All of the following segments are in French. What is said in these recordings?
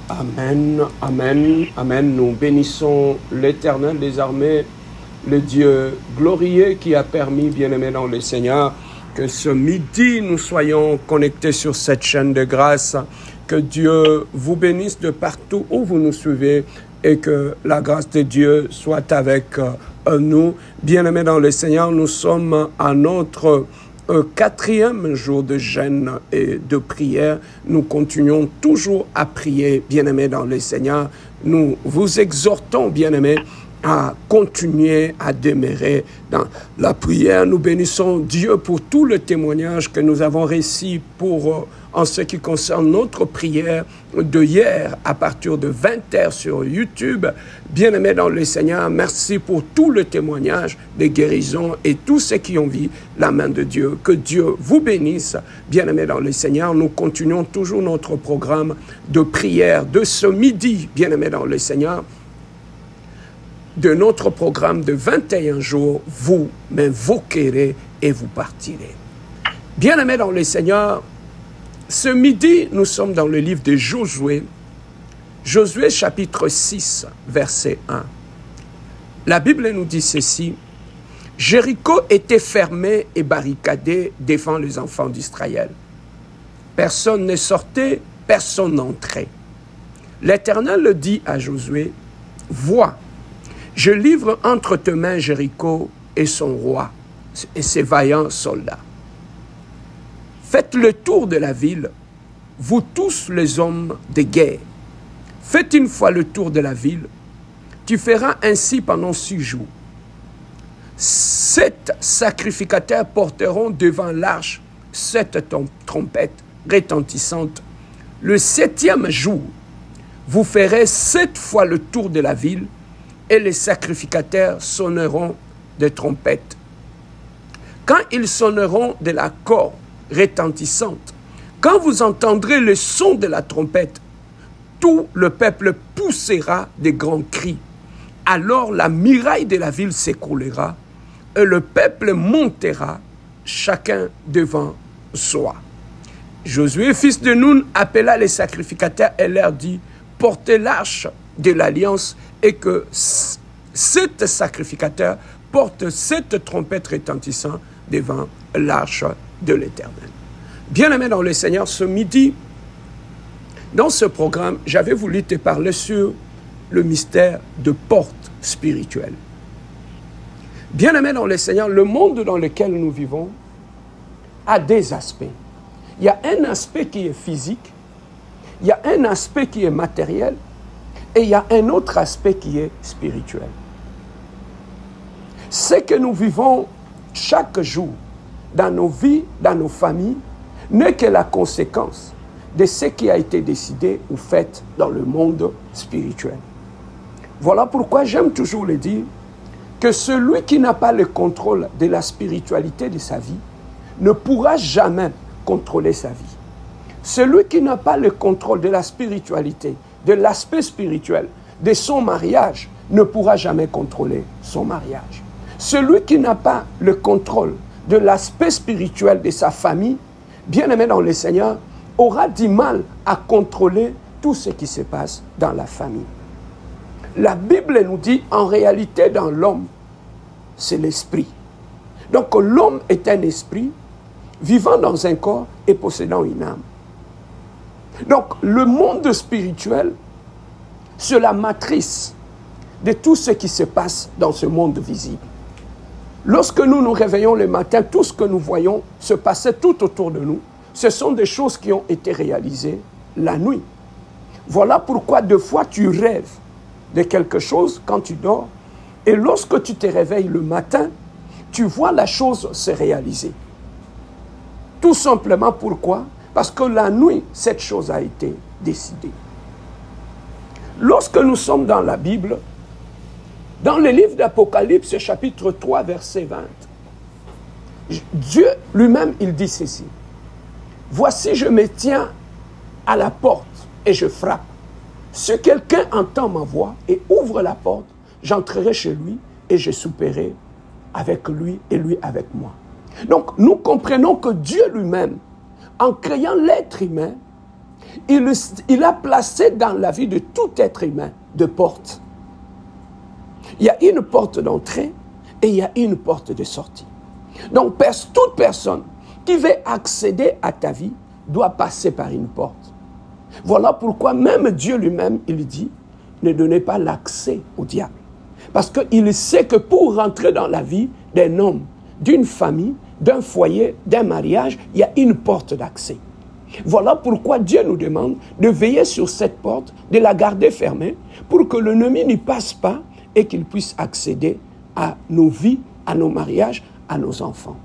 Amen, amen, amen. Nous bénissons l'Éternel des armées, le Dieu glorieux qui a permis, bien-aimés dans le Seigneur, que ce midi nous soyons connectés sur cette chaîne de grâce. Que Dieu vous bénisse de partout où vous nous suivez et que la grâce de Dieu soit avec nous. Bien-aimés dans le Seigneur, nous sommes à notre quatrième jour de jeûne et de prière. Nous continuons toujours à prier, bien-aimés dans le Seigneur. Nous vous exhortons, bien-aimés, à continuer à demeurer dans la prière. Nous bénissons Dieu pour tout le témoignage que nous avons reçu en ce qui concerne notre prière de hier à partir de 20h sur YouTube. Bien-aimés dans le Seigneur, merci pour tout le témoignage de guérison et tous ceux qui ont vu la main de Dieu. Que Dieu vous bénisse, bien-aimés dans le Seigneur. Nous continuons toujours notre programme de prière de ce midi, bien-aimés dans le Seigneur. De notre programme de 21 jours, vous m'invoquerez et vous partirez. Bien-aimés dans le Seigneur, ce midi, nous sommes dans le livre de Josué, Josué chapitre 6, verset 1. La Bible nous dit ceci: Jéricho était fermé et barricadé devant les enfants d'Israël. Personne ne sortait, personne n'entrait. L'Éternel dit à Josué: Vois, je livre entre tes mains Jéricho et son roi et ses vaillants soldats. Faites le tour de la ville, vous tous les hommes de guerre. Faites une fois le tour de la ville. Tu feras ainsi pendant 6 jours. 7 sacrificateurs porteront devant l'arche 7 trompettes retentissantes. Le 7e jour, vous ferez 7 fois le tour de la ville et les sacrificateurs sonneront des trompettes. Quand ils sonneront de la corde retentissante, quand vous entendrez le son de la trompette, tout le peuple poussera des grands cris. Alors la muraille de la ville s'écroulera et le peuple montera, chacun devant soi. Josué, fils de Nun, appela les sacrificateurs et leur dit: Portez l'arche de l'alliance et que 7 sacrificateurs portent 7 trompettes retentissantes devant l'arche de l'Éternel. Bien-aimés dans le Seigneur, ce midi, dans ce programme, j'avais voulu te parler sur le mystère de porte spirituelle. Bien-aimés dans le Seigneur, le monde dans lequel nous vivons a des aspects. Il y a un aspect qui est physique, il y a un aspect qui est matériel, et il y a un autre aspect qui est spirituel. Ce que nous vivons chaque jour dans nos vies, dans nos familles, n'est que la conséquence de ce qui a été décidé ou fait dans le monde spirituel. Voilà pourquoi j'aime toujours le dire que celui qui n'a pas le contrôle de la spiritualité de sa vie ne pourra jamais contrôler sa vie. Celui qui n'a pas le contrôle de la spiritualité, de l'aspect spirituel de son mariage, ne pourra jamais contrôler son mariage. Celui qui n'a pas le contrôle de l'aspect spirituel de sa famille, bien-aimé dans le Seigneur, aura du mal à contrôler tout ce qui se passe dans la famille. La Bible nous dit, en réalité, dans l'homme, c'est l'esprit. Donc l'homme est un esprit vivant dans un corps et possédant une âme. Donc le monde spirituel, c'est la matrice de tout ce qui se passe dans ce monde visible. Lorsque nous nous réveillons le matin, tout ce que nous voyons se passer tout autour de nous, ce sont des choses qui ont été réalisées la nuit. Voilà pourquoi deux fois tu rêves de quelque chose quand tu dors, et lorsque tu te réveilles le matin, tu vois la chose se réaliser. Tout simplement pourquoi? Parce que la nuit, cette chose a été décidée. Lorsque nous sommes dans la Bible, dans le livre d'Apocalypse, chapitre 3, verset 20, Dieu lui-même, il dit ceci: Voici, je me tiens à la porte et je frappe. Si quelqu'un entend ma voix et ouvre la porte, j'entrerai chez lui et je souperai avec lui et lui avec moi. Donc, nous comprenons que Dieu lui-même, en créant l'être humain, il a placé dans la vie de tout être humain deux portes. Il y a une porte d'entrée et il y a une porte de sortie. Donc, toute personne qui veut accéder à ta vie doit passer par une porte. Voilà pourquoi même Dieu lui-même, il dit, ne donnez pas l'accès au diable. Parce qu'il sait que pour rentrer dans la vie d'un homme, d'une famille, d'un foyer, d'un mariage, il y a une porte d'accès. Voilà pourquoi Dieu nous demande de veiller sur cette porte, de la garder fermée, pour que l'ennemi n'y passe pas et qu'il puisse accéder à nos vies, à nos mariages, à nos enfants.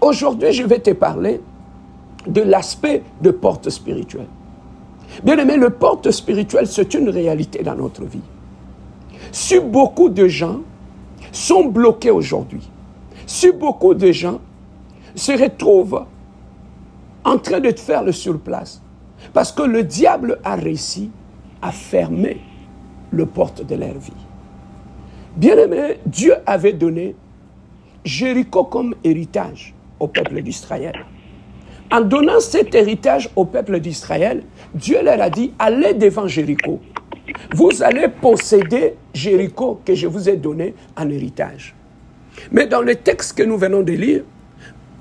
Aujourd'hui, je vais te parler de l'aspect de porte spirituelle. Bien-aimé, le porte spirituelle, c'est une réalité dans notre vie. Si beaucoup de gens sont bloqués aujourd'hui, si beaucoup de gens se retrouvent en train de te faire le surplace, parce que le diable a réussi à fermer le porte de leur vie. Bien-aimé, Dieu avait donné Jéricho comme héritage au peuple d'Israël. En donnant cet héritage au peuple d'Israël, Dieu leur a dit, allez devant Jéricho. Vous allez posséder Jéricho que je vous ai donné en héritage. Mais dans le texte que nous venons de lire,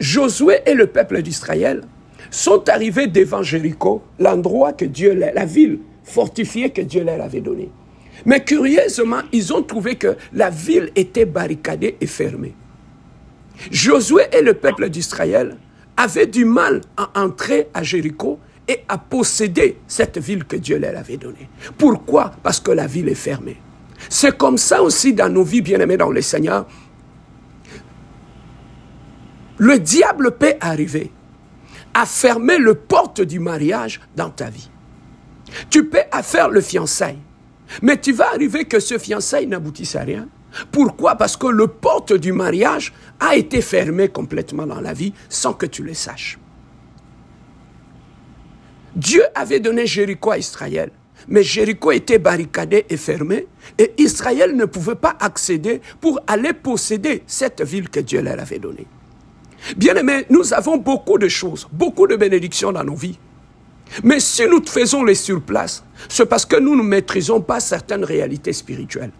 Josué et le peuple d'Israël sont arrivés devant Jéricho, l'endroit que Dieu, la ville fortifiée que Dieu leur avait donnée. Mais curieusement, ils ont trouvé que la ville était barricadée et fermée. Josué et le peuple d'Israël avaient du mal à entrer à Jéricho et à posséder cette ville que Dieu leur avait donnée. Pourquoi? Parce que la ville est fermée. C'est comme ça aussi dans nos vies, bien-aimés dans le Seigneur. Le diable peut arriver à fermer le porte du mariage dans ta vie. Tu peux faire le fiançailles, mais tu vas arriver que ce fiançailles n'aboutisse à rien. Pourquoi? Parce que le porte du mariage a été fermé complètement dans la vie sans que tu le saches. Dieu avait donné Jéricho à Israël, mais Jéricho était barricadé et fermé, et Israël ne pouvait pas accéder pour aller posséder cette ville que Dieu leur avait donnée. Bien-aimés, nous avons beaucoup de choses, beaucoup de bénédictions dans nos vies. Mais si nous faisons les surplaces, c'est parce que nous ne maîtrisons pas certaines réalités spirituelles.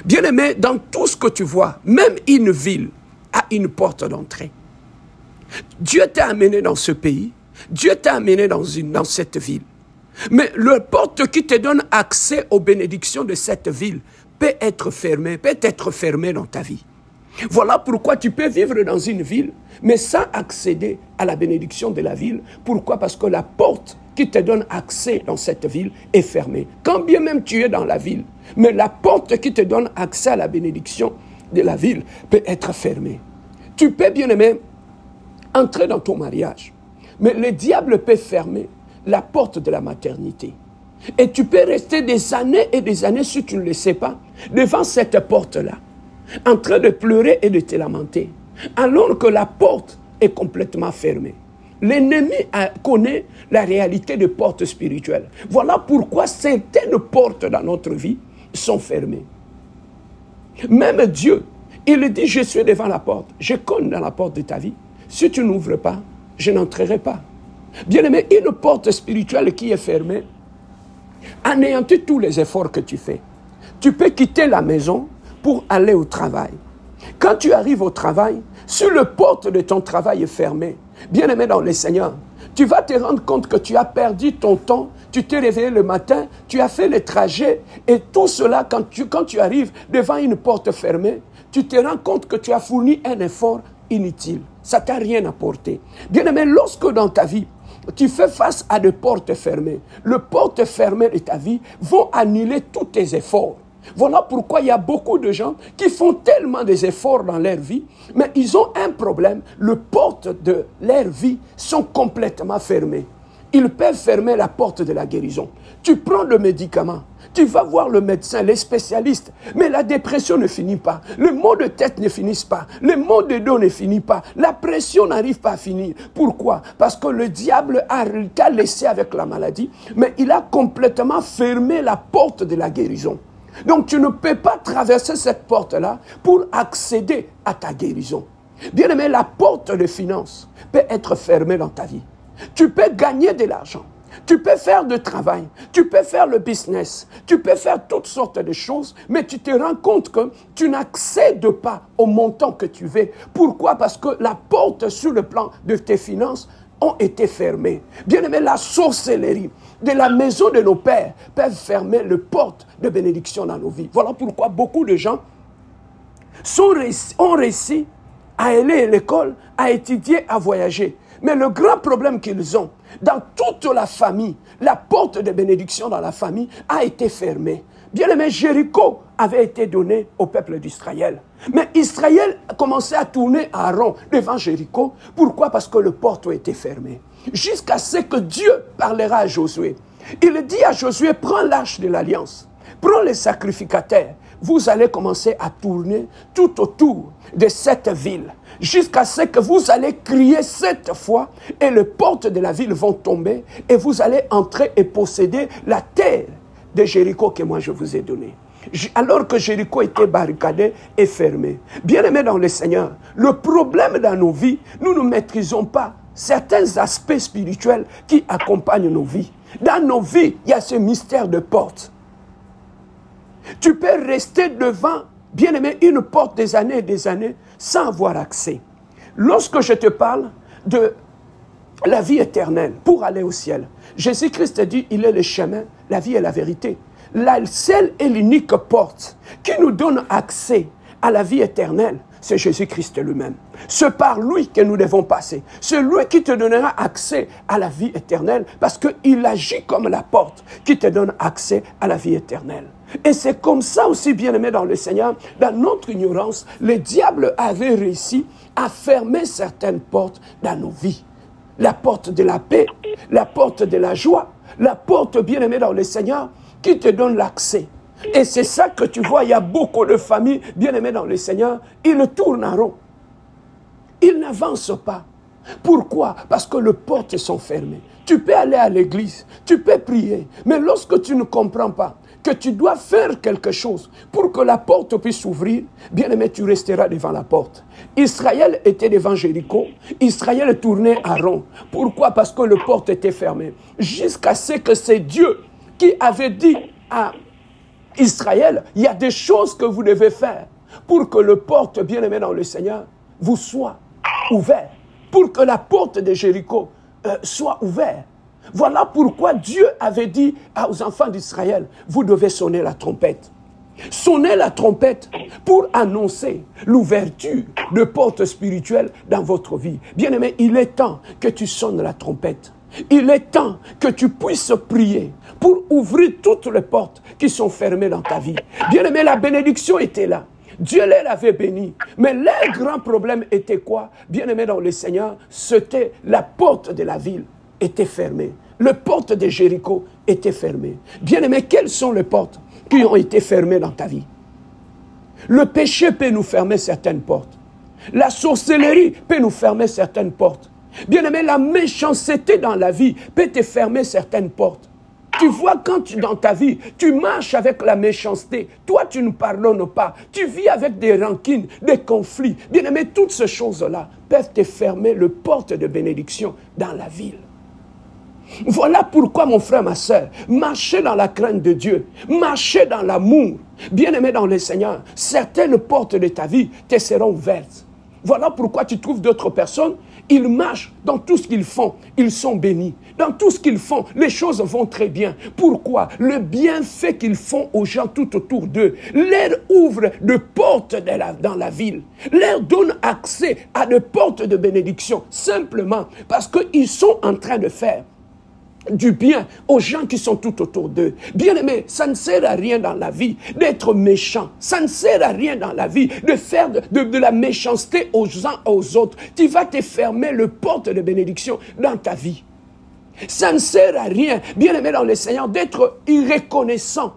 Bien-aimé, dans tout ce que tu vois, même une ville a une porte d'entrée. Dieu t'a amené dans ce pays, Dieu t'a amené dans cette ville. Mais le porte qui te donne accès aux bénédictions de cette ville peut être fermé dans ta vie. Voilà pourquoi tu peux vivre dans une ville, mais sans accéder à la bénédiction de la ville. Pourquoi? Parce que la porte qui te donne accès dans cette ville est fermée. Quand bien même tu es dans la ville, mais la porte qui te donne accès à la bénédiction de la ville peut être fermée. Tu peux, bien aimé, entrer dans ton mariage, mais le diable peut fermer la porte de la maternité. Et tu peux rester des années et des années, si tu ne le sais pas, devant cette porte-là, en train de pleurer et de te lamenter, alors que la porte est complètement fermée. L'ennemi connaît la réalité des portes spirituelles. Voilà pourquoi certaines portes dans notre vie sont fermées. Même Dieu, il dit, je suis devant la porte, je cogne dans la porte de ta vie. Si tu n'ouvres pas, je n'entrerai pas. Bien-aimé, une porte spirituelle qui est fermée anéantit tous les efforts que tu fais. Tu peux quitter la maison pour aller au travail. Quand tu arrives au travail, si la porte de ton travail est fermée, bien-aimé dans le Seigneur, tu vas te rendre compte que tu as perdu ton temps, tu t'es réveillé le matin, tu as fait le trajet, et tout cela, quand tu arrives devant une porte fermée, tu te rends compte que tu as fourni un effort inutile. Ça ne t'a rien apporté. Bien-aimé, lorsque dans ta vie, tu fais face à des portes fermées, les portes fermées de ta vie vont annuler tous tes efforts. Voilà pourquoi il y a beaucoup de gens qui font tellement des efforts dans leur vie, mais ils ont un problème. Les portes de leur vie sont complètement fermées. Ils peuvent fermer la porte de la guérison. Tu prends le médicament, tu vas voir le médecin, les spécialistes, mais la dépression ne finit pas, le maux de tête ne finissent pas, le maux de dos ne finit pas, la pression n'arrive pas à finir. Pourquoi? Parce que le diable t'a laissé avec la maladie, mais il a complètement fermé la porte de la guérison. Donc tu ne peux pas traverser cette porte-là pour accéder à ta guérison. Bien aimé, la porte de finance peut être fermée dans ta vie. Tu peux gagner de l'argent. Tu peux faire du travail, tu peux faire le business, tu peux faire toutes sortes de choses, mais tu te rends compte que tu n'accèdes pas au montant que tu veux. Pourquoi? Parce que la porte sur le plan de tes finances ont été fermées. Bien aimé, la sorcellerie de la maison de nos pères peuvent fermer les portes de bénédiction dans nos vies. Voilà pourquoi beaucoup de gens ont réussi à aller à l'école, à étudier, à voyager. Mais le grand problème qu'ils ont, dans toute la famille, la porte de bénédiction dans la famille a été fermée. Bien aimé, Jéricho avait été donné au peuple d'Israël. Mais Israël a commencé à tourner en rond devant Jéricho. Pourquoi? Parce que les portes ont été fermées. Jusqu'à ce que Dieu parlera à Josué. Il dit à Josué, prends l'arche de l'alliance, prends les sacrificateurs. Vous allez commencer à tourner tout autour de cette ville, jusqu'à ce que vous allez crier 7 fois et les portes de la ville vont tomber et vous allez entrer et posséder la terre de Jéricho que moi je vous ai donnée. Alors que Jéricho était barricadé et fermé. Bien-aimés dans le Seigneur, le problème dans nos vies, nous ne maîtrisons pas certains aspects spirituels qui accompagnent nos vies. Dans nos vies, il y a ce mystère de porte. Tu peux rester devant, bien aimé, une porte des années sans avoir accès. Lorsque je te parle de la vie éternelle pour aller au ciel, Jésus-Christ dit, il est le chemin, la vie et la vérité. La seule et l'unique porte qui nous donne accès à la vie éternelle, c'est Jésus-Christ lui-même. C'est par lui que nous devons passer. C'est lui qui te donnera accès à la vie éternelle parce qu'il agit comme la porte qui te donne accès à la vie éternelle. Et c'est comme ça aussi, bien-aimé dans le Seigneur, dans notre ignorance, le diable avait réussi à fermer certaines portes dans nos vies. La porte de la paix, la porte de la joie, la porte, bien-aimé dans le Seigneur, qui te donne l'accès. Et c'est ça que tu vois, il y a beaucoup de familles bien-aimées dans le Seigneur, ils tournent en rond. Ils n'avancent pas. Pourquoi? Parce que les portes sont fermées. Tu peux aller à l'église, tu peux prier, mais lorsque tu ne comprends pas que tu dois faire quelque chose pour que la porte puisse s'ouvrir, bien-aimé, tu resteras devant la porte. Israël était devant Jéricho, Israël tournait en rond. Pourquoi? Parce que les portes étaient fermées. Jusqu'à ce que c'est Dieu qui avait dit à Israël, il y a des choses que vous devez faire pour que le porte, bien-aimé dans le Seigneur, vous soit ouvert. Pour que la porte de Jéricho soit ouverte. Voilà pourquoi Dieu avait dit aux enfants d'Israël, vous devez sonner la trompette. Sonnez la trompette pour annoncer l'ouverture de portes spirituelles dans votre vie. Bien-aimé, il est temps que tu sonnes la trompette. Il est temps que tu puisses prier pour ouvrir toutes les portes qui sont fermées dans ta vie. Bien-aimé, la bénédiction était là. Dieu les avait bénis. Mais leur grand problème était quoi? Bien-aimé dans le Seigneur, c'était la porte de la ville était fermée. Les portes de Jéricho étaient fermées. Bien-aimé, quelles sont les portes qui ont été fermées dans ta vie? Le péché peut nous fermer certaines portes. La sorcellerie peut nous fermer certaines portes. Bien-aimé, la méchanceté dans la vie peut te fermer certaines portes. Tu vois, quand dans ta vie, tu marches avec la méchanceté, toi tu ne pardonnes pas, tu vis avec des rancines, des conflits. Bien-aimé, toutes ces choses-là peuvent te fermer les portes de bénédiction dans la ville. Voilà pourquoi, mon frère, ma soeur, marchez dans la crainte de Dieu, marchez dans l'amour, bien-aimé dans le Seigneur. Certaines portes de ta vie te seront ouvertes. Voilà pourquoi tu trouves d'autres personnes, ils marchent dans tout ce qu'ils font, ils sont bénis. Dans tout ce qu'ils font, les choses vont très bien. Pourquoi? Le bienfait qu'ils font aux gens tout autour d'eux leur ouvre des portes dans la ville, leur donne accès à des portes de bénédiction, simplement parce qu'ils sont en train de faire du bien aux gens qui sont tout autour d'eux. Bien-aimé, ça ne sert à rien dans la vie d'être méchant. Ça ne sert à rien dans la vie de faire de la méchanceté aux uns aux autres. Tu vas te fermer les portes de bénédiction dans ta vie. Ça ne sert à rien, bien-aimé dans le Seigneur, d'être irreconnaissant.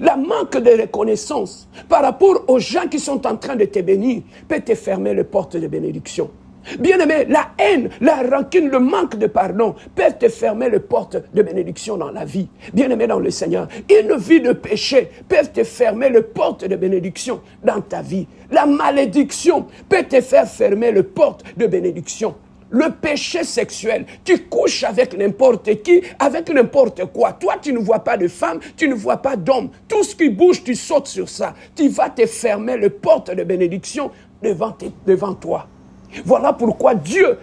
La manque de reconnaissance par rapport aux gens qui sont en train de te bénir peut te fermer les portes de bénédiction. Bien-aimé, la haine, la rancune, le manque de pardon peuvent te fermer les portes de bénédiction dans la vie. Bien-aimé dans le Seigneur, une vie de péché peuvent te fermer les portes de bénédiction dans ta vie. La malédiction peut te faire fermer les portes de bénédiction. Le péché sexuel, tu couches avec n'importe qui, avec n'importe quoi. Toi, tu ne vois pas de femme, tu ne vois pas d'homme. Tout ce qui bouge, tu sautes sur ça. Tu vas te fermer les portes de bénédiction devant toi. Voilà pourquoi Dieu,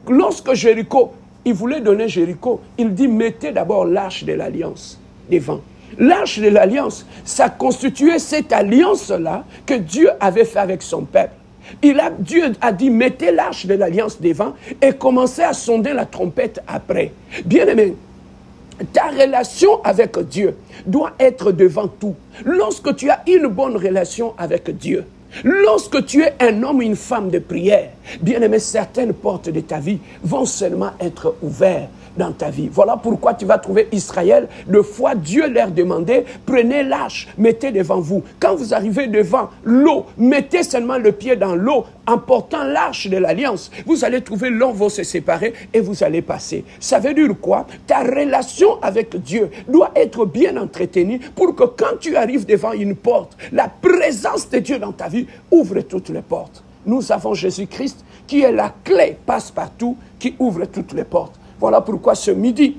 lorsque Jéricho, il voulait donner Jéricho, il dit, mettez d'abord l'arche de l'alliance devant. L'arche de l'alliance, ça constituait cette alliance-là que Dieu avait fait avec son peuple. Dieu a dit, mettez l'arche de l'alliance devant et commencez à sonder la trompette après. Bien-aimé, ta relation avec Dieu doit être devant tout. Lorsque tu as une bonne relation avec Dieu, lorsque tu es un homme ou une femme de prière, bien-aimé, certaines portes de ta vie vont seulement être ouvertes dans ta vie. Voilà pourquoi tu vas trouver Israël, de fois Dieu leur demandait, prenez l'arche, mettez devant vous. Quand vous arrivez devant l'eau, mettez seulement le pied dans l'eau en portant l'arche de l'alliance. Vous allez trouver l'eau va se séparer et vous allez passer. Ça veut dire quoi? Ta relation avec Dieu doit être bien entretenue pour que quand tu arrives devant une porte, la présence de Dieu dans ta vie ouvre toutes les portes. Nous avons Jésus-Christ qui est la clé passe-partout qui ouvre toutes les portes. Voilà pourquoi ce midi,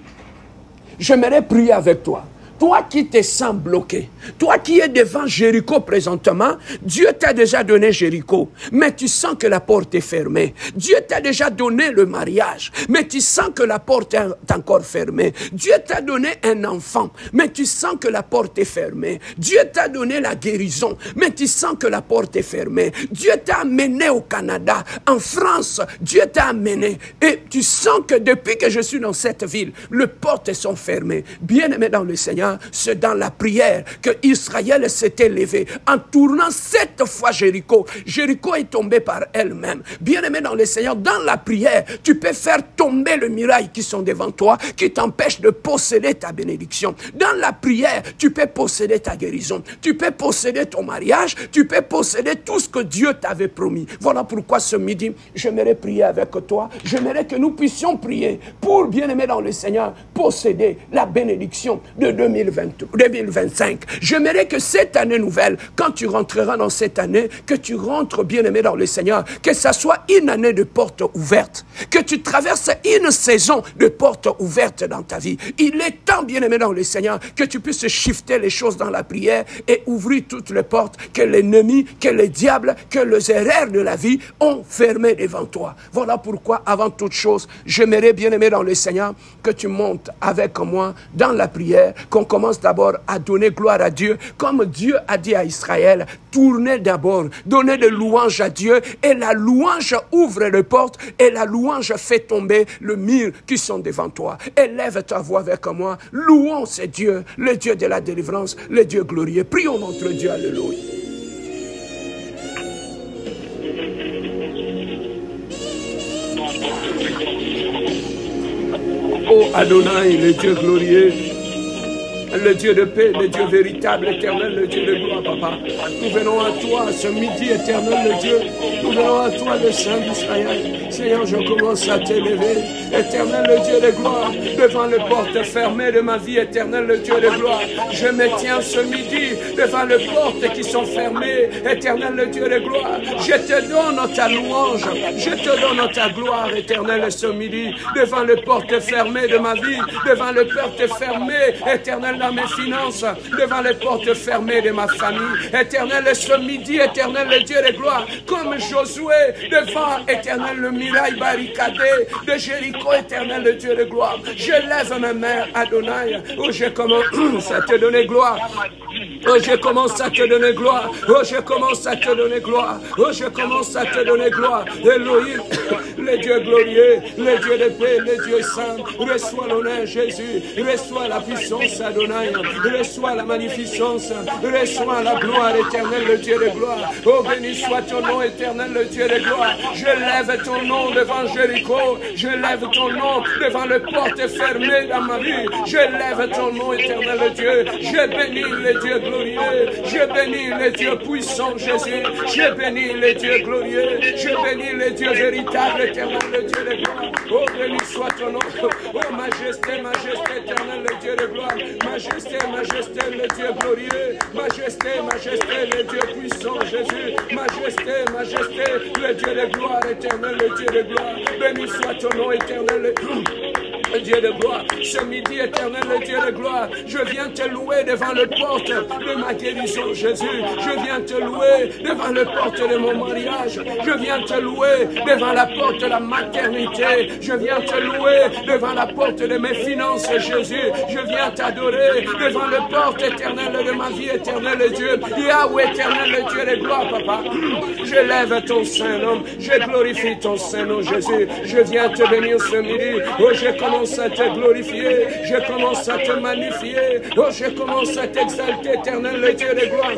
j'aimerais prier avec toi. Toi qui te sens bloqué, toi qui es devant Jéricho présentement, Dieu t'a déjà donné Jéricho, mais tu sens que la porte est fermée. Dieu t'a déjà donné le mariage, mais tu sens que la porte est encore fermée. Dieu t'a donné un enfant, mais tu sens que la porte est fermée. Dieu t'a donné la guérison, mais tu sens que la porte est fermée. Dieu t'a amené au Canada, en France, Dieu t'a amené, et tu sens que depuis que je suis dans cette ville, les portes sont fermées. Bien-aimé dans le Seigneur, c'est dans la prière que Israël s'était levé en tournant 7 fois Jéricho. Jéricho est tombé par elle-même. Bien-aimé dans le Seigneur, dans la prière, tu peux faire tomber les murailles qui sont devant toi, qui t'empêchent de posséder ta bénédiction. Dans la prière, tu peux posséder ta guérison. Tu peux posséder ton mariage. Tu peux posséder tout ce que Dieu t'avait promis. Voilà pourquoi ce midi, j'aimerais prier avec toi. J'aimerais que nous puissions prier pour, bien-aimé dans le Seigneur, posséder la bénédiction de 2025. J'aimerais que cette année nouvelle, quand tu rentreras dans cette année, que tu rentres bien-aimé dans le Seigneur, que ça soit une année de portes ouvertes, que tu traverses une saison de portes ouvertes dans ta vie. Il est temps, bien-aimé dans le Seigneur, que tu puisses shifter les choses dans la prière et ouvrir toutes les portes que l'ennemi, que les diables, que les erreurs de la vie ont fermées devant toi. Voilà pourquoi, avant toute chose, j'aimerais, bien-aimé dans le Seigneur, que tu montes avec moi dans la prière, qu'on commence d'abord à donner gloire à Dieu, comme Dieu a dit à Israël, tournez d'abord, donnez de louanges à Dieu, et la louange ouvre les portes, et la louange fait tomber le mur qui sont devant toi. Élève ta voix avec moi, louons ce Dieu, le Dieu de la délivrance, le Dieu glorieux. Prions notre Dieu, alléluia. Oh Adonai, le Dieu glorieux, le Dieu de paix, le Dieu véritable, éternel, le Dieu de gloire, papa. Nous venons à toi ce midi, éternel, le Dieu. Nous venons à toi, le Saint d'Israël. Seigneur, je commence à t'élever, éternel, le Dieu de gloire, devant les portes fermées de ma vie, éternel, le Dieu de gloire. Je me tiens ce midi devant les portes qui sont fermées, éternel, le Dieu de gloire. Je te donne ta louange, je te donne ta gloire, éternel, ce midi, devant les portes fermées de ma vie, devant les portes fermées, éternel, dans mes finances, devant les portes fermées de ma famille, éternel, ce midi, éternel, le Dieu de gloire, comme Josué, devant, éternel, le muraille barricadé de Jéricho, éternel, le Dieu de gloire. Je lève mes mains, Adonai, où je commence à te donner gloire. Oh, je commence à te donner gloire. Oh, je commence à te donner gloire. Oh, je commence à te donner gloire. Elohim, le Dieu glorieux, le Dieu de paix, le Dieu saint. Reçois l'honneur, Jésus. Reçois la puissance, Adonai. Reçois la magnificence. Reçois la gloire éternelle, le Dieu de gloire. Oh, béni soit ton nom éternel, le Dieu de gloire. Je lève ton nom devant Jéricho. Je lève ton nom devant les portes fermées dans ma vie. Je lève ton nom éternel, le Dieu. Je bénis le Dieu glorieux. glorieux. Je bénis le Dieu puissant, Jésus. Je bénis le Dieu glorieux. Je bénis le Dieu véritable, éternel, le Dieu de gloire. Oh, béni soit ton nom. Oh, majesté, majesté, éternel, le Dieu de gloire. Majesté, majesté, le Dieu glorieux. Majesté, majesté, le Dieu puissant, Jésus. Majesté, majesté, le Dieu de gloire, éternel, le Dieu de gloire. Béni soit ton nom, éternel, le Dieu de gloire. Ce midi, éternel, le Dieu de gloire, je viens te louer devant le porte de ma guérison, Jésus. Je viens te louer devant le porte de mon mariage. Je viens te louer devant la porte de la maternité. Je viens te louer devant la porte de mes finances, Jésus. Je viens t'adorer devant le porte éternel de ma vie, éternel Dieu. Yahweh, éternel, le Dieu de gloire, papa. Je lève ton saint nom. Je glorifie ton saint nom, Jésus. Je viens te bénir ce midi. Oh, je commence à te glorifier. Je commence à te magnifier. Oh, je commence à t'exalter, éternel, le Dieu de gloire.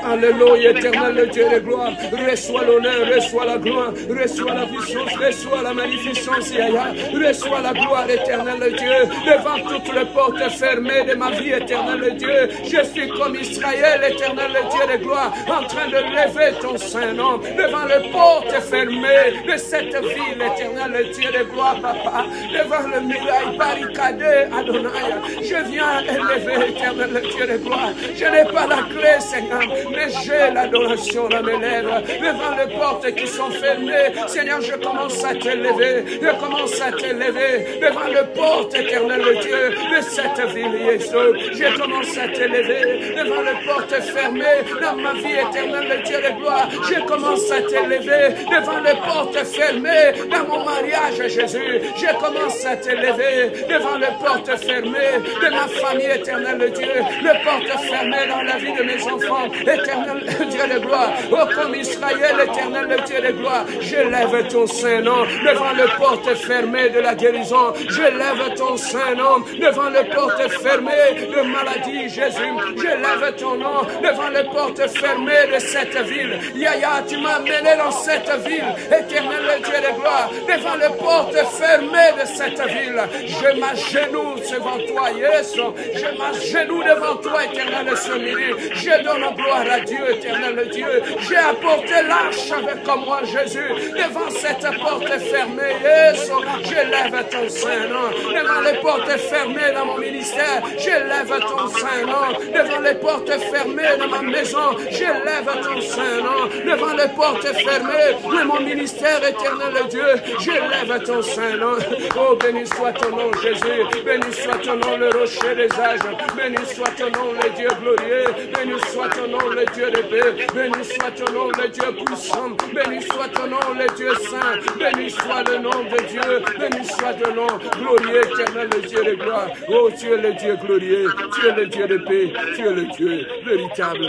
Alléluia, éternel, le Dieu de gloire. Reçois l'honneur, reçois la gloire, reçois la puissance, reçois la magnificence, Yahya. Reçois la gloire, éternel, le Dieu. Devant toutes les portes fermées de ma vie, éternel, le Dieu. Je suis comme Israël, éternel, le Dieu de gloire, en train de lever ton saint nom. Devant les portes fermées de cette ville, éternel, le Dieu de gloire, papa. Devant le muraille barricadé, Adonai. Je viens élever, éternel, le Dieu de gloire. Je n'ai pas la clé, Seigneur, mais j'ai l'adoration dans mes lèvres. Devant les portes qui sont fermées, Seigneur, je commence à t'élever. Je commence à t'élever devant les portes, éternel, le Dieu de cette ville, Jésus. Je commence à t'élever devant les portes fermées dans ma vie, éternel, le Dieu de gloire. Je commence à t'élever devant les portes fermées dans mon mariage, Jésus. Je commence à t'élever devant les portes fermées de ma famille, éternel, le Dieu. Les portes fermées dans la vie de mes enfants, éternel, le Dieu de gloire. Oh, comme Israël, éternel, le Dieu de gloire. Je lève ton saint nom devant les portes fermées de la guérison. Je lève ton saint nom devant les portes fermées de maladie, Jésus. Je lève ton nom devant les portes fermées de cette ville. Yahya, tu m'as amené dans cette ville, éternel, le Dieu de gloire. Devant les portes fermées de cette ville, je m'agenouille devant toi, Jésus. Je m'agenouille devant toi, éternel, ce midi. Je donne gloire à Dieu, éternel, le Dieu. J'ai apporté l'arche avec moi, Jésus, devant cette porte fermée, Jésus. Je lève ton saint nom devant les portes fermées dans mon ministère. Je lève ton saint nom devant les portes fermées de ma maison. Je lève ton saint nom devant les portes fermées de mon ministère, éternel Dieu. Je lève ton saint nom. Oh, béni soit ton nom, Jésus. Béni soit ton nom, le rocher des âges. Béni soit ton nom, le Dieu glorieux. Béni soit ton nom, le Dieu de paix. Béni soit ton nom, le Dieu puissant. Béni soit ton nom, le Dieu saint. Béni soit le nom de Dieu. Béni soit ton nom, glorieux, éternel, le Dieu de gloire. Oh, tu es le Dieu glorieux. Tu es le Dieu de paix. Tu es le Dieu véritable.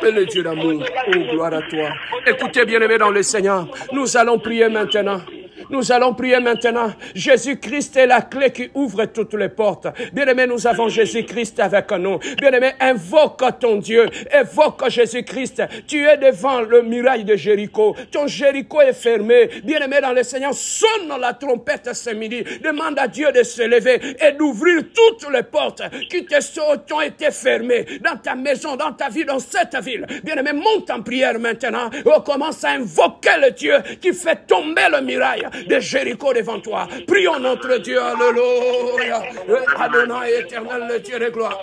Et le Dieu d'amour. Oh, gloire à toi. Écoutez, bien-aimés dans le Seigneur, nous allons prier maintenant. Nous allons prier maintenant. Jésus-Christ est la clé qui ouvre toutes les portes. Bien-aimé, nous avons Jésus-Christ avec nous. Bien-aimé, invoque ton Dieu. Invoque Jésus-Christ. Tu es devant le muraille de Jéricho. Ton Jéricho est fermé. Bien-aimé dans le Seigneur, sonne la trompette ce midi. Demande à Dieu de se lever et d'ouvrir toutes les portes qui t'ont été fermées dans ta maison, dans ta vie, dans cette ville. Bien-aimé, monte en prière maintenant. On commence à invoquer le Dieu qui fait tomber le muraille de Jéricho devant toi. Prions notre Dieu, alléluia. Adonai, éternel, le Dieu de gloire.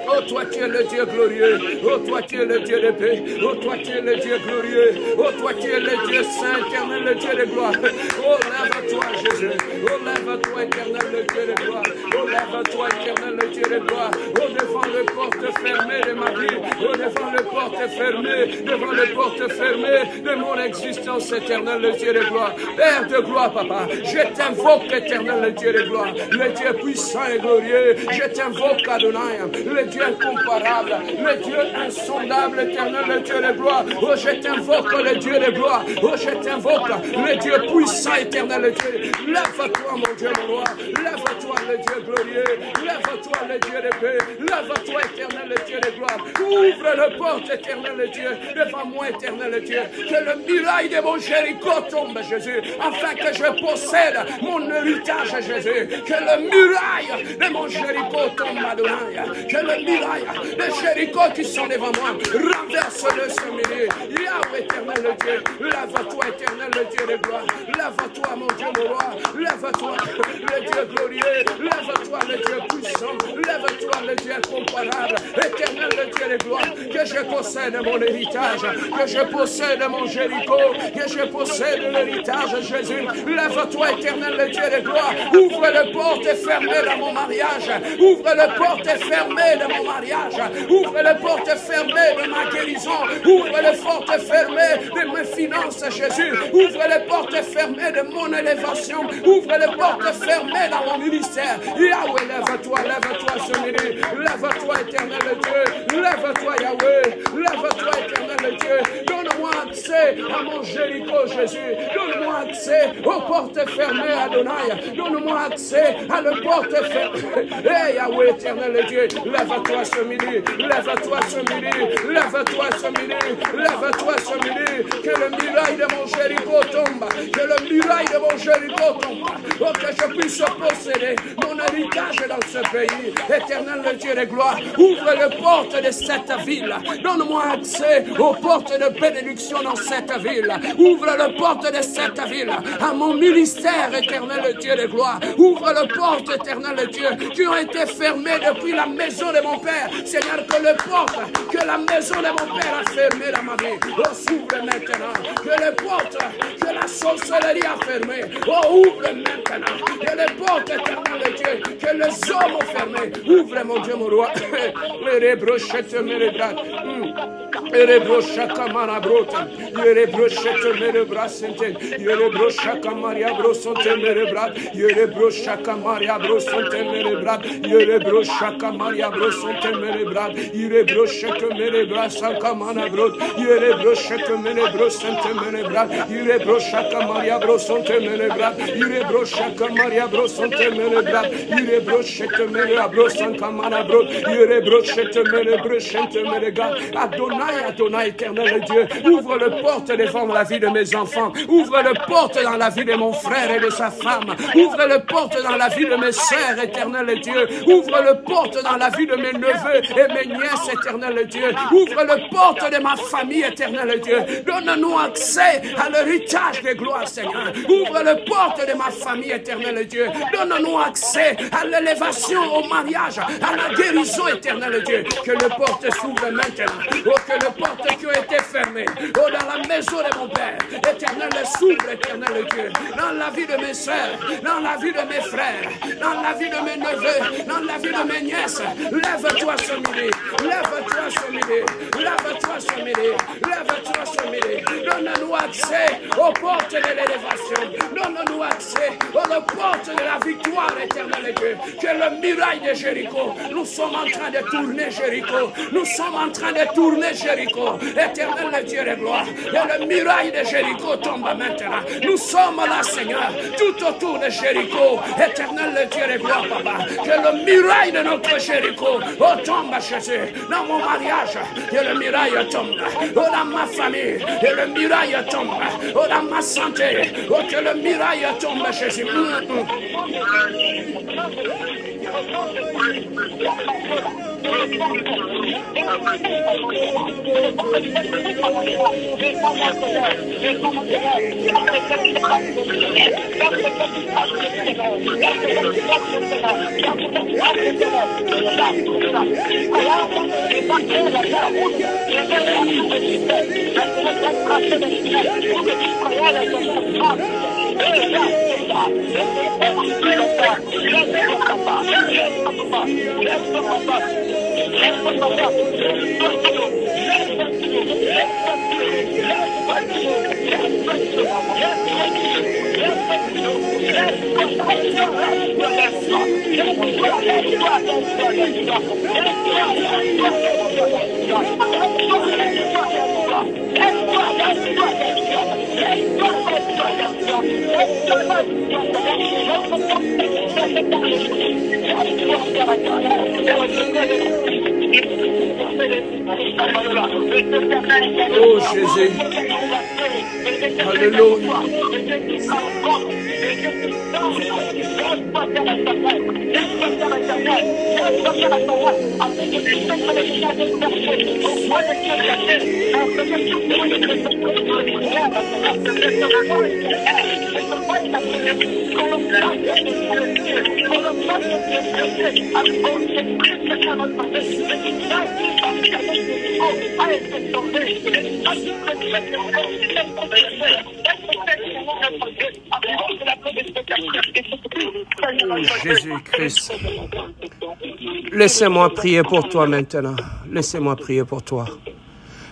Oh, toi tu es le Dieu glorieux. Oh, toi tu es le Dieu de paix. Oh, toi tu es le Dieu glorieux. Oh, toi tu es le Dieu saint, éternel, le Dieu de gloire. Oh, lève-toi, Jésus. Oh, lève-toi, éternel, le Dieu de gloire. Oh, lève-toi, éternel, le Dieu de gloire. Oh, devant les portes fermées de ma vie. Oh, devant les portes fermées. Devant les portes fermées de mon existence, éternel, le Dieu de gloire. Père de gloire, papa, je t'invoque, éternel, le Dieu de gloire, le Dieu puissant et glorieux. Je t'invoque, Adonai, le Dieu incomparable, le Dieu insondable, éternel, le Dieu de gloire. Oh, je t'invoque, le Dieu de gloire. Oh, je t'invoque, le Dieu puissant, éternel, le Dieu. Lève-toi, mon Dieu, mon roi. Lève-toi, le Dieu glorieux. Lève-toi, le Dieu de paix. Lève-toi, éternel, le Dieu de gloire. Ouvre le porte, éternel Dieu, devant moi, éternel Dieu. Que le muraille de mon Jéricho tombe, Jésus, afin que je possède mon héritage, Jésus. Que le muraille de mon Jéricho tombe, Adonai. Que le muraille de Jéricho qui sont devant moi renverse-le ce milieu. Yahweh, éternel Dieu, lève-toi, éternel Dieu de gloire. Lève-toi, mon Dieu, mon roi. Lève-toi, le Dieu glorieux. Lève-toi, le Dieu puissant. Lève-toi, le Dieu incomparable. Éternel, le Dieu de gloire. Que je possède mon héritage. Que je possède mon Jéricho. Que je possède l'héritage, Jésus. Lève-toi, éternel, le Dieu de gloire. Ouvre les portes fermées dans mon mariage. Ouvre les portes fermées de mon mariage. Ouvre les portes fermées de ma guérison. Ouvre les portes fermées de mes finances, Jésus. Ouvre les portes fermées de mon élévation. Ouvre les portes fermées dans mon ministère. Yahweh, lève-toi, lève-toi ce midi. Lève-toi, éternel Dieu. Lève-toi, Yahweh. Lève-toi, éternel Dieu. Donne-moi accès à mon Jéricho, Jésus. Donne-moi accès aux portes fermées, Adonai. Donne-moi accès à la porte fermée. Hey, Yahweh, éternel Dieu. Lève-toi ce midi. Lève-toi ce midi. Lève-toi ce midi. Lève-toi ce midi. Que le muraille de mon Jéricho tombe. Que le muraille de mon Jéricho tombe. Pour que je puisse posséder mon héritage dans ce pays. Éternel le Dieu de gloire. Ouvre les portes de cette ville. Donne-moi accès aux portes de bénédiction dans cette ville. Ouvre les portes de cette ville à mon ministère, éternel le Dieu de gloire. Ouvre les portes, éternel Dieu, qui ont été fermées depuis la maison de mon Père. Seigneur, que les portes que la maison de mon Père a fermées dans ma vie, oh, s'ouvre maintenant. Que les portes que la sorcellerie a fermées, oh, ouvre maintenant. Que les portes, éternel Dieu, que les hommes ont fermées, ouvre, mon Dieu, mon roi. Les brochettes, mes bras. Les brochettes, ma brota. Les brochettes, mes bras. Les brochettes, Maria brosante, mes bras. Les brochettes, Maria brosante, mes bras. Les brochettes, Maria brosante, mes bras. Les brochettes, mes bras, Sankamana brot. Les brochettes, mes bras, Sante, mes bras. Les brochettes, Maria brosante, mes bras. Les brochettes, Maria brosante, mes bras. Les brochettes, mes bras, Sankamana brot. Les brochettes, mes bras, Sante, mes bras. Adonai, Adonai, éternel Dieu, ouvre les portes devant la vie de mes enfants. Ouvre les portes dans la vie de mon frère et de sa femme. Ouvre les portes dans la vie de mes sœurs, éternel Dieu. Ouvre les portes dans la vie de mes neveux et mes nièces, éternel Dieu. Ouvre les portes de ma famille, éternel Dieu. Donne-nous accès à l'héritage de gloire, Seigneur. Ouvre les portes de ma famille, éternel Dieu. Donne-nous accès à l'élévation, au mariage, à la guérison, éternel Dieu. Que les portes s'ouvrent maintenant. Oh, que les portes qui ont été fermées, oh, dans la maison de mon Père, éternel, s'ouvre, éternel Dieu. Dans la vie de mes soeurs, dans la vie de mes frères, dans la vie de mes neveux, dans la vie de mes nièces. Lève-toi ce midi. Lève-toi ce midi. Lève-toi ce midi. Lève-toi ce midi. Donne-nous accès aux portes de l'élévation. Donne-nous accès aux portes de la victoire, éternel Dieu. Que le muraille de Jéricho, nous sommes en train de tourner Jéricho. Nous sommes en train de tourner Jéricho. Éternel Dieu de gloire. Et le muraille de Jéricho tombe maintenant. Nous sommes là, Seigneur, tout autour de Jéricho. Éternel Dieu de gloire, Papa. Que le muraille de notre Jéricho tombe, Jésus. Dans mon mariage, que le muraille tombe. Dans ma famille, que le muraille tombe. Dans ma santé, que le muraille tombe, Jésus. Oh Jésus. Alléluia. Jésus-Christ. Laissez-moi prier pour toi maintenant. Laissez-moi prier pour toi.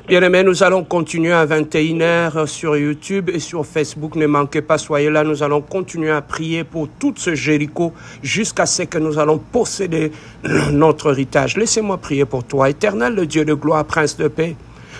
Bien-aimés, nous allons continuer à 21h sur YouTube et sur Facebook. Ne manquez pas, soyez là. Nous allons continuer à prier pour tout ce Jéricho jusqu'à ce que nous allons posséder notre héritage. Laissez-moi prier pour toi. Éternel, le Dieu de gloire, Prince de paix.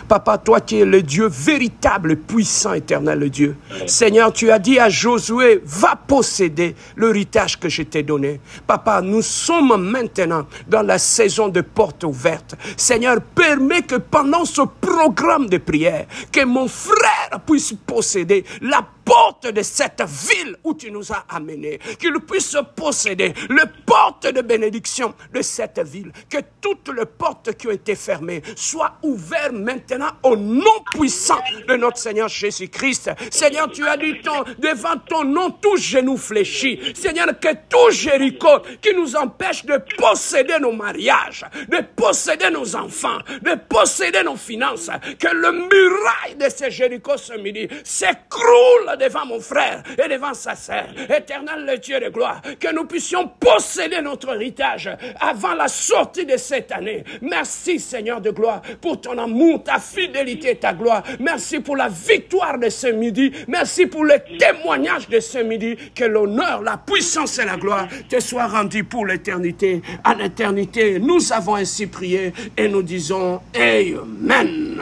Papa, toi qui es le Dieu véritable, puissant, éternel, le Dieu. Seigneur, tu as dit à Josué, va posséder l'héritage que je t'ai donné. Papa, nous sommes maintenant dans la saison de portes ouvertes. Seigneur, permets que pendant ce programme de prière, que mon frère puisse posséder la porte de cette ville où tu nous as amenés, qu'il puisse posséder les portes de bénédiction de cette ville, que toutes les portes qui ont été fermées soient ouvertes maintenant au nom puissant de notre Seigneur Jésus-Christ. Seigneur, tu as dit devant ton nom, tout genou fléchit. Seigneur, que tout Jéricho qui nous empêche de posséder nos mariages, de posséder nos enfants, de posséder nos finances, que le muraille de ces Jéricho ce midi s'écroule devant mon frère et devant sa sœur. Éternel, le Dieu de gloire, que nous puissions posséder notre héritage avant la sortie de cette année. Merci, Seigneur de gloire, pour ton amour, ta fidélité et ta gloire. Merci pour la victoire de ce midi. Merci pour le témoignage de ce midi. Que l'honneur, la puissance et la gloire te soient rendus pour l'éternité. À l'éternité, nous avons ainsi prié et nous disons Amen.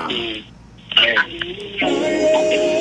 Amen.